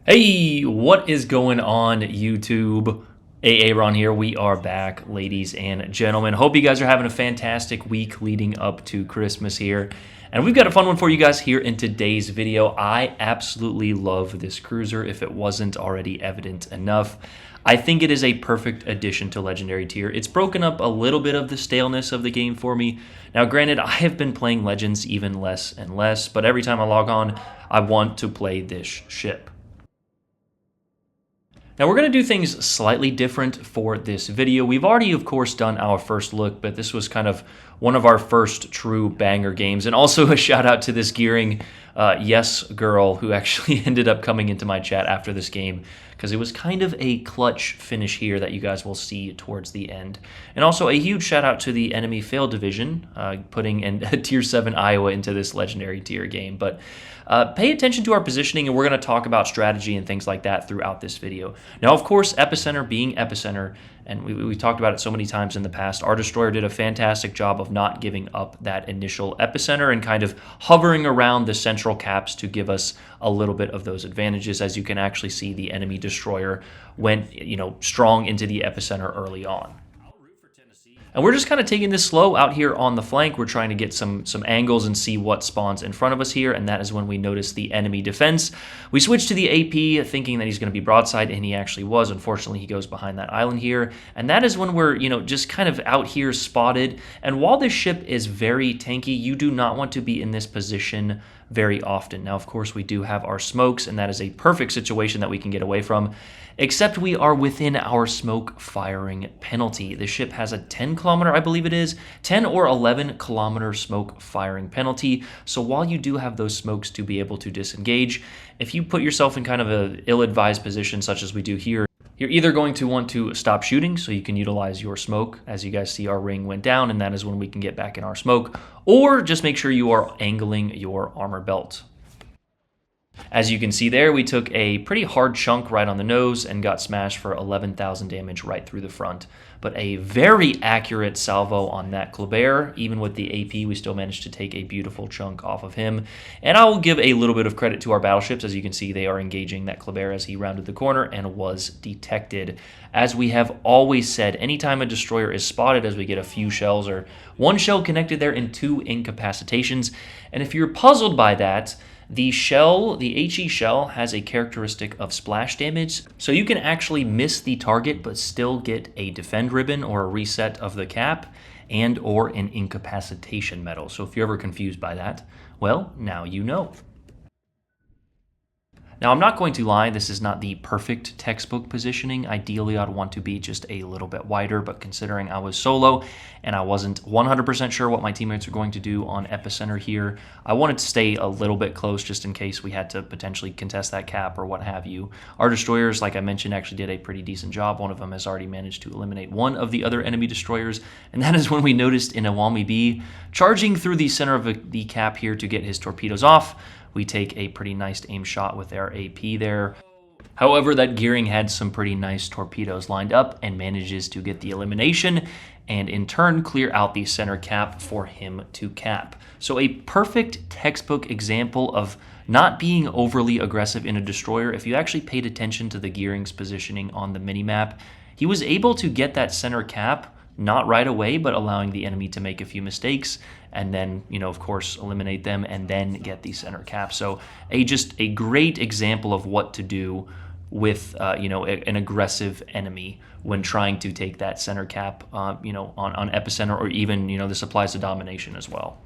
Hey, what is going on, YouTube? Aaron here. We are back, ladies and gentlemen. Hope you guys are having a fantastic week leading up to Christmas here. And we've got a fun one for you guys here in today's video. I absolutely love this cruiser, if it wasn't already evident enough. I think it is a perfect addition to Legendary tier. It's broken up a little bit of the staleness of the game for me. Now, granted, I have been playing Legends even less and less, but every time I log on, I want to play this ship. Now we're going to do things slightly different for this video. We've already, of course, done our first look, but this was kind of one of our first true banger games. And also a shout out to this Gearing yes girl who actually ended up coming into my chat after this game, because it was kind of a clutch finish here that you guys will see towards the end. And also a huge shout out to the enemy fail division, putting in tier 7 Iowa into this legendary tier game. But pay attention to our positioning, and we're going to talk about strategy and things like that throughout this video. Now, of course, Epicenter being Epicenter, and we talked about it so many times in the past, our destroyer did a fantastic job of not giving up that initial epicenter and kind of hovering around the central caps to give us a little bit of those advantages. As you can actually see, the enemy destroyer went, strong into the epicenter early on. And we're just kind of taking this slow out here on the flank. We're trying to get some angles and see what spawns in front of us here, and that is when we notice the enemy defense. We switch to the AP thinking that he's going to be broadside, and he actually was. Unfortunately, he goes behind that island here, and that is when we're, just kind of out here spotted. And while this ship is very tanky, you do not want to be in this position very often. Now, of course, we do have our smokes, and that is a perfect situation that we can get away from, except we are within our smoke firing penalty. The ship has a 10-kilometer, I believe it is, 10 or 11-kilometer smoke firing penalty. So while you do have those smokes to be able to disengage, if you put yourself in kind of an ill-advised position such as we do here, you're either going to want to stop shooting so you can utilize your smoke. As you guys see, our ring went down, and that is when we can get back in our smoke, or just make sure you are angling your armor belt. As you can see there, we took a pretty hard chunk right on the nose and got smashed for 11,000 damage right through the front. But a very accurate salvo on that Kleber. Even with the AP, we still managed to take a beautiful chunk off of him. And I will give a little bit of credit to our battleships. As you can see, they are engaging that Kleber as he rounded the corner and was detected. As we have always said, anytime a destroyer is spotted, as we get a few shells or one shell connected there and 2 incapacitations. And if you're puzzled by that, the shell, the HE shell, has a characteristic of splash damage, so you can actually miss the target but still get a defend ribbon or a reset of the cap and or an incapacitation medal. So if you're ever confused by that, well, now you know. Now, I'm not going to lie, this is not the perfect textbook positioning. Ideally, I'd want to be just a little bit wider, but considering I was solo and I wasn't 100% sure what my teammates were going to do on Epicenter here, I wanted to stay a little bit close just in case we had to potentially contest that cap or what have you. Our destroyers, like I mentioned, actually did a pretty decent job. One of them has already managed to eliminate one of the other enemy destroyers, and that is when we noticed Inawami B charging through the center of the cap here to get his torpedoes off. We take a pretty nice aim shot with our AP there. However, that Gearing had some pretty nice torpedoes lined up and manages to get the elimination and in turn clear out the center cap for him to cap. So a perfect textbook example of not being overly aggressive in a destroyer. If you actually paid attention to the Gearing's positioning on the minimap, he was able to get that center cap, not right away, but allowing the enemy to make a few mistakes and then, of course, eliminate them and then get the center cap. So just a great example of what to do with, an aggressive enemy when trying to take that center cap, on Epicenter, or even, this applies to domination as well.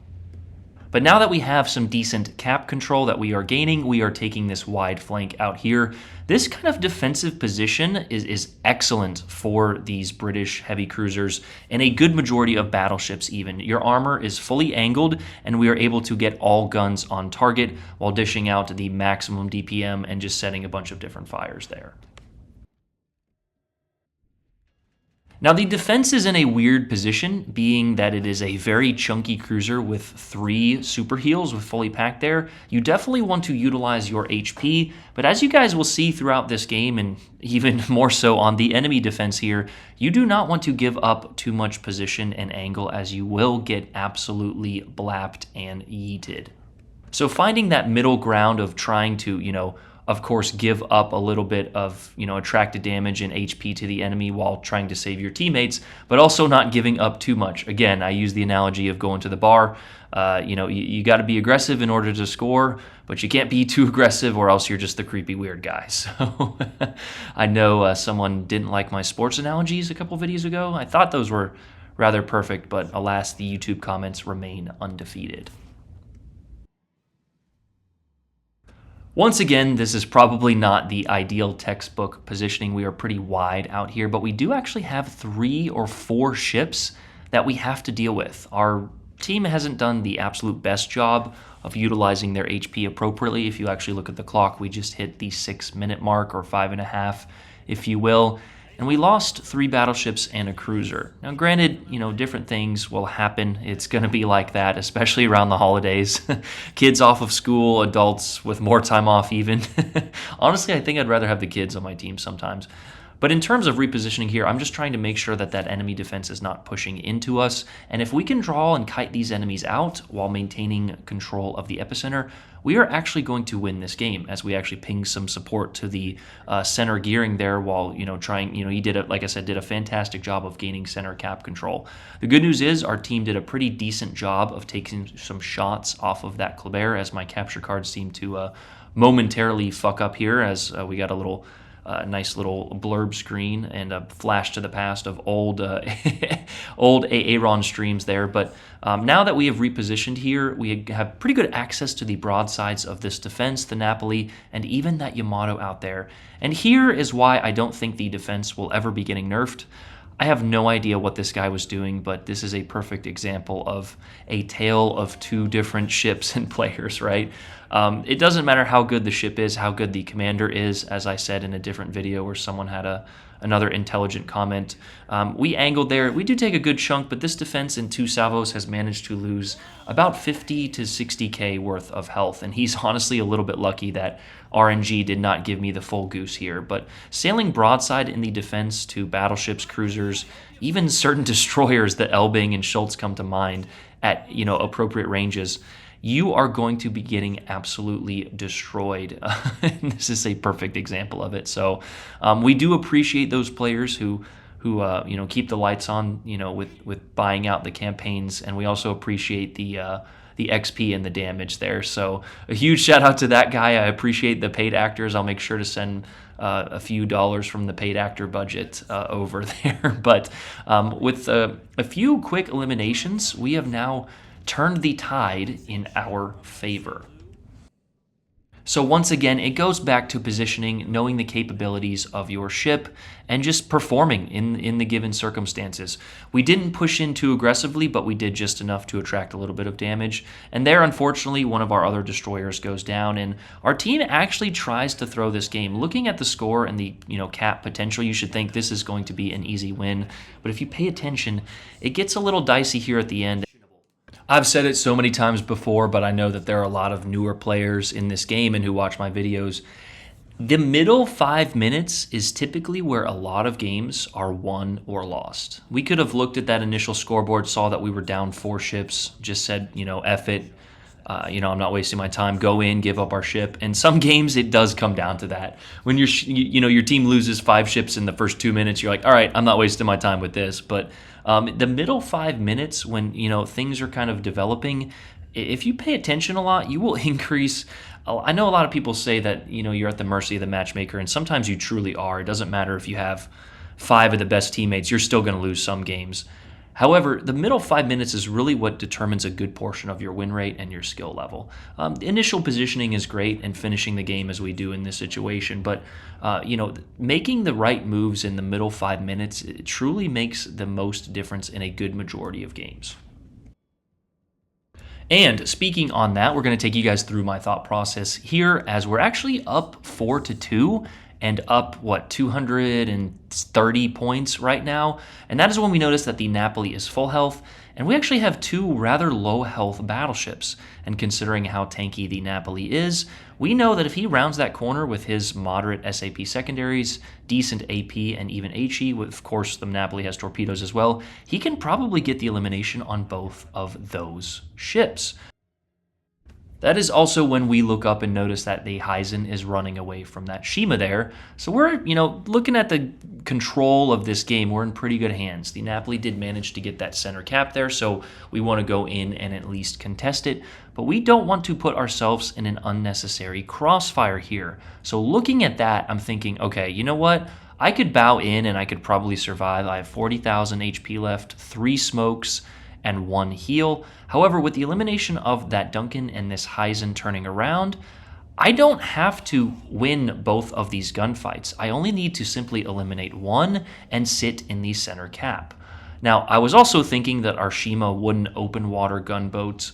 But now that we have some decent cap control that we are gaining, we are taking this wide flank out here. This kind of defensive position is excellent for these British heavy cruisers and a good majority of battleships even. Your armor is fully angled, and we are able to get all guns on target while dishing out the maximum DPM and just setting a bunch of different fires there. Now, the defense is in a weird position, being that it is a very chunky cruiser with 3 super heals with fully packed there. You definitely want to utilize your HP, but as you guys will see throughout this game, and even more so on the enemy defense here, you do not want to give up too much position and angle, as you will get absolutely blapped and yeeted. So finding that middle ground of trying to, of course, give up a little bit of, attracted damage and HP to the enemy while trying to save your teammates, but also not giving up too much. Again, I use the analogy of going to the bar. You got to be aggressive in order to score, but you can't be too aggressive or else you're just the creepy weird guy. So I know someone didn't like my sports analogies a couple videos ago. I thought those were rather perfect, but alas, the YouTube comments remain undefeated. Once again, this is probably not the ideal textbook positioning. We are pretty wide out here, but we do actually have 3 or 4 ships that we have to deal with. Our team hasn't done the absolute best job of utilizing their HP appropriately. If you actually look at the clock, we just hit the 6-minute mark, or 5.5, if you will. And we lost 3 battleships and a cruiser. Now, granted, different things will happen. It's going to be like that, especially around the holidays. Kids off of school, adults with more time off even. Honestly, I think I'd rather have the kids on my team sometimes. But in terms of repositioning here, I'm just trying to make sure that that enemy defense is not pushing into us. And if we can draw and kite these enemies out while maintaining control of the epicenter, we are actually going to win this game, as we actually ping some support to the center gearing there while, trying, he did, like I said, did a fantastic job of gaining center cap control. The good news is our team did a pretty decent job of taking some shots off of that Kleber, as my capture cards seemed to momentarily fuck up here, as we got a little nice little blurb screen and a flash to the past of old old Aaron streams there. But now that we have repositioned here, we have pretty good access to the broadsides of this defense, the Napoli, and even that Yamato out there. And here is why I don't think the defense will ever be getting nerfed. I have no idea what this guy was doing, but this is a perfect example of a tale of 2 different ships and players, right? It doesn't matter how good the ship is, how good the commander is, as I said in a different video where someone had another intelligent comment. We angled there. We do take a good chunk, but this defense in 2 salvos has managed to lose about 50 to 60k worth of health, and he's honestly a little bit lucky that RNG did not give me the full goose here. But sailing broadside in the defense to battleships, cruisers, even certain destroyers that Elbing and Schultz come to mind at appropriate ranges, you are going to be getting absolutely destroyed. This is a perfect example of it. So we do appreciate those players who keep the lights on, with buying out the campaigns, and we also appreciate the XP and the damage there. So a huge shout out to that guy. I appreciate the paid actors. I'll make sure to send a few dollars from the paid actor budget over there. But with a few quick eliminations, we have now turned the tide in our favor. So once again, it goes back to positioning, knowing the capabilities of your ship, and just performing in the given circumstances. We didn't push in too aggressively, but we did just enough to attract a little bit of damage. And there, unfortunately, one of our other destroyers goes down, and our team actually tries to throw this game. Looking at the score and the cap potential, you should think this is going to be an easy win. But if you pay attention, it gets a little dicey here at the end. I've said it so many times before, but I know that there are a lot of newer players in this game and who watch my videos. The middle 5 minutes is typically where a lot of games are won or lost. We could have looked at that initial scoreboard, saw that we were down 4 ships, just said, F it. I'm not wasting my time. Go in, give up our ship. And some games it does come down to that. When your team loses 5 ships in the first 2 minutes, you're like, all right, I'm not wasting my time with this. But the middle 5 minutes, when things are kind of developing, if you pay attention a lot, you will increase. I know a lot of people say that you're at the mercy of the matchmaker, and sometimes you truly are. It doesn't matter if you have 5 of the best teammates; you're still going to lose some games. However, the middle 5 minutes is really what determines a good portion of your win rate and your skill level. Initial positioning is great, and finishing the game as we do in this situation, but making the right moves in the middle 5 minutes, it truly makes the most difference in a good majority of games. And speaking on that, we're going to take you guys through my thought process here, as we're actually up 4-2 and up, 230 points right now. And that is when we notice that the Napoli is full health, and we actually have 2 rather low health battleships. And considering how tanky the Napoli is, we know that if he rounds that corner with his moderate SAP secondaries, decent AP, and even HE, of course the Napoli has torpedoes as well, he can probably get the elimination on both of those ships. That is also when we look up and notice that the Heisen is running away from that Shima there. So we're, looking at the control of this game, we're in pretty good hands. The Napoli did manage to get that center cap there, so we want to go in and at least contest it. But we don't want to put ourselves in an unnecessary crossfire here. So looking at that, I'm thinking, okay, you know what? I could bow in and I could probably survive. I have 40,000 HP left, 3 smokes, and 1 heal. However, with the elimination of that Duncan and this Heisen turning around, I don't have to win both of these gunfights. I only need to simply eliminate one and sit in the center cap. Now, I was also thinking that our Shima wouldn't open water gunboat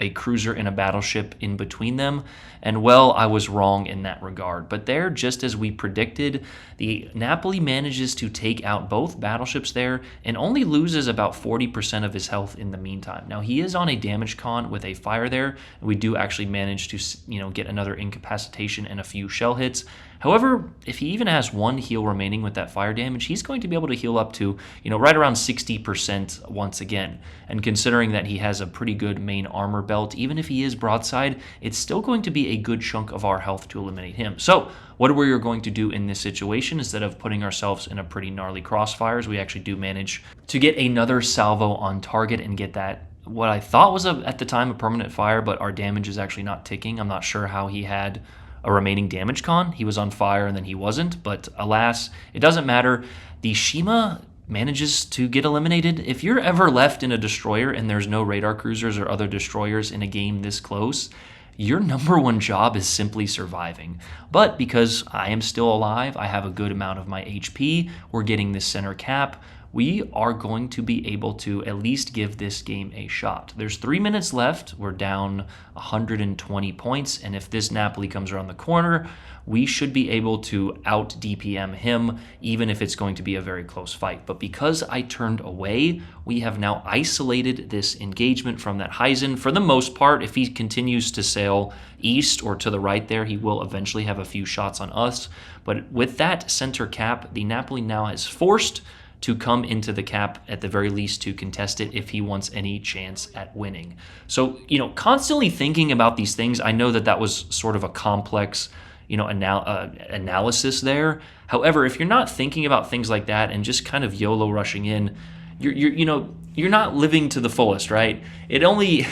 a cruiser and a battleship in between them, and well, I was wrong in that regard. But there, just as we predicted, the Napoli manages to take out both battleships there and only loses about 40% of his health in the meantime. Now, he is on a damage con with a fire there, and we do actually manage to get another incapacitation and a few shell hits. However, if he even has 1 heal remaining with that fire damage, he's going to be able to heal up to, right around 60% once again. And considering that he has a pretty good main armor belt, even if he is broadside, it's still going to be a good chunk of our health to eliminate him. So what we're going to do in this situation, instead of putting ourselves in a pretty gnarly crossfires, we actually do manage to get another salvo on target and get that what I thought was at the time a permanent fire, but our damage is actually not ticking. I'm not sure how he had a remaining damage con. He was on fire and then he wasn't, but alas, it doesn't matter. The Shima manages to get eliminated. If you're ever left in a destroyer and there's no radar cruisers or other destroyers in a game this close, your number one job is simply surviving. But because I am still alive, I have a good amount of my HP, we're getting this center cap, we are going to be able to at least give this game a shot. There's 3 minutes left. We're down 120 points, and if this Napoli comes around the corner, we should be able to out DPM him, even if it's going to be a very close fight. But because I turned away, we have now isolated this engagement from that Heisen. For the most part, if he continues to sail east or to the right there, he will eventually have a few shots on us. But with that center cap, the Napoli now is forced to come into the cap at the very least to contest it if he wants any chance at winning. So, constantly thinking about these things, I know that was sort of a complex, analysis there. However, if you're not thinking about things like that and just kind of YOLO rushing in, you're not living to the fullest, right? It only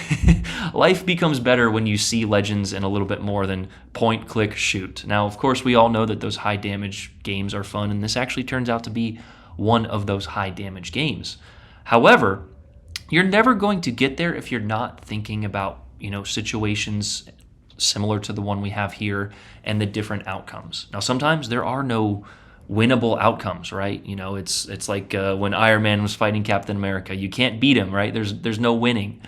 life becomes better when you see legends in a little bit more than point, click, shoot. Now, of course, we all know that those high damage games are fun, and this actually turns out to be one of those high damage games. However, you're never going to get there if you're not thinking about, situations similar to the one we have here and the different outcomes. Now, sometimes there are no winnable outcomes, right? It's like when Iron Man was fighting Captain America. You can't beat him, right? There's no winning.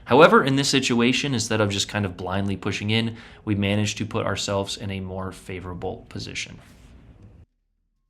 However, in this situation, instead of just kind of blindly pushing in, we managed to put ourselves in a more favorable position.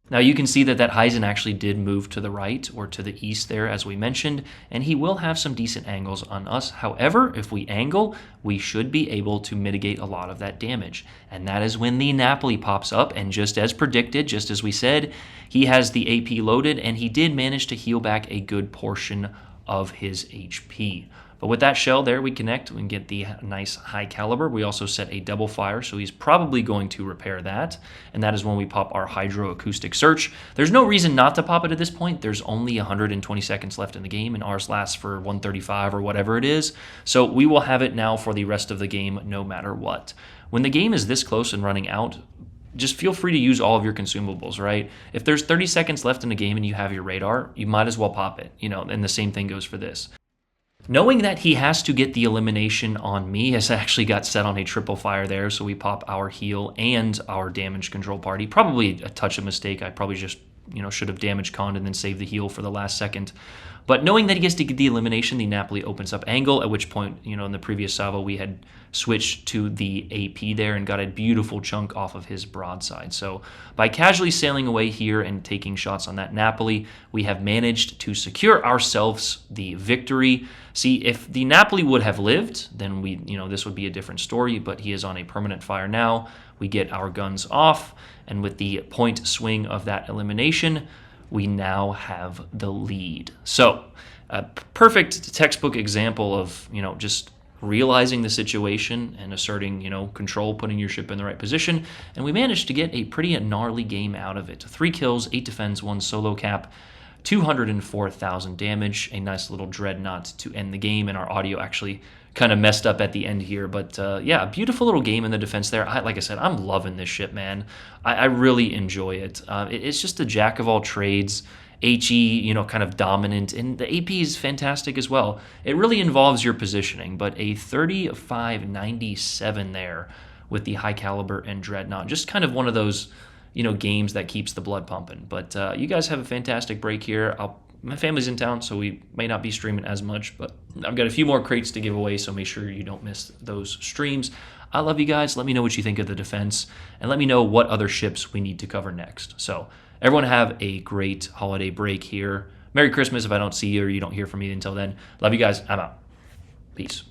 Now you can see that Heisen actually did move to the right or to the east there, as we mentioned, and he will have some decent angles on us. However, if we angle, we should be able to mitigate a lot of that damage. And that is when the Napoli pops up, and just as predicted, just as we said, he has the AP loaded, and he did manage to heal back a good portion of his HP. But with that shell there, we connect and get the nice high caliber. We also set a double fire, so he's probably going to repair that. And that is when we pop our hydroacoustic search. There's no reason not to pop it at this point. There's only 120 seconds left in the game, and ours lasts for 135 or whatever it is. So we will have it now for the rest of the game, no matter what. When the game is this close and running out, just feel free to use all of your consumables, right? If there's 30 seconds left in the game and you have your radar, you might as well pop it, and the same thing goes for this. Knowing that he has to get the elimination on me, has actually got set on a triple fire there, so we pop our heal and our damage control party. Probably a touch of mistake. I probably just, should have damage conned and then saved the heal for the last second. But knowing that he gets to get the elimination, the Napoli opens up angle, at which point, in the previous salvo, we had switched to the AP there and got a beautiful chunk off of his broadside. So by casually sailing away here and taking shots on that Napoli, we have managed to secure ourselves the victory. See, if the Napoli would have lived, then this would be a different story, but he is on a permanent fire now. We get our guns off, and with the point swing of that elimination, we now have the lead. So a perfect textbook example of, just realizing the situation and asserting, control, putting your ship in the right position. And we managed to get a pretty gnarly game out of it. 3 kills, 8 defense, 1 solo cap, 204,000 damage, a nice little dreadnought to end the game, and our audio actually kind of messed up at the end here. But yeah, beautiful little game in the defense there. Like I said, I'm loving this ship, man. I really enjoy it. It's just a jack of all trades. HE, kind of dominant, and the AP is fantastic as well. It really involves your positioning, but a 3597 there with the high caliber and dreadnought, just kind of one of those, games that keeps the blood pumping. But you guys have a fantastic break here. My family's in town, so we may not be streaming as much, but I've got a few more crates to give away, so make sure you don't miss those streams. I love you guys. Let me know what you think of the defense, and let me know what other ships we need to cover next. So everyone have a great holiday break here. Merry Christmas if I don't see you or you don't hear from me until then. Love you guys. I'm out. Peace.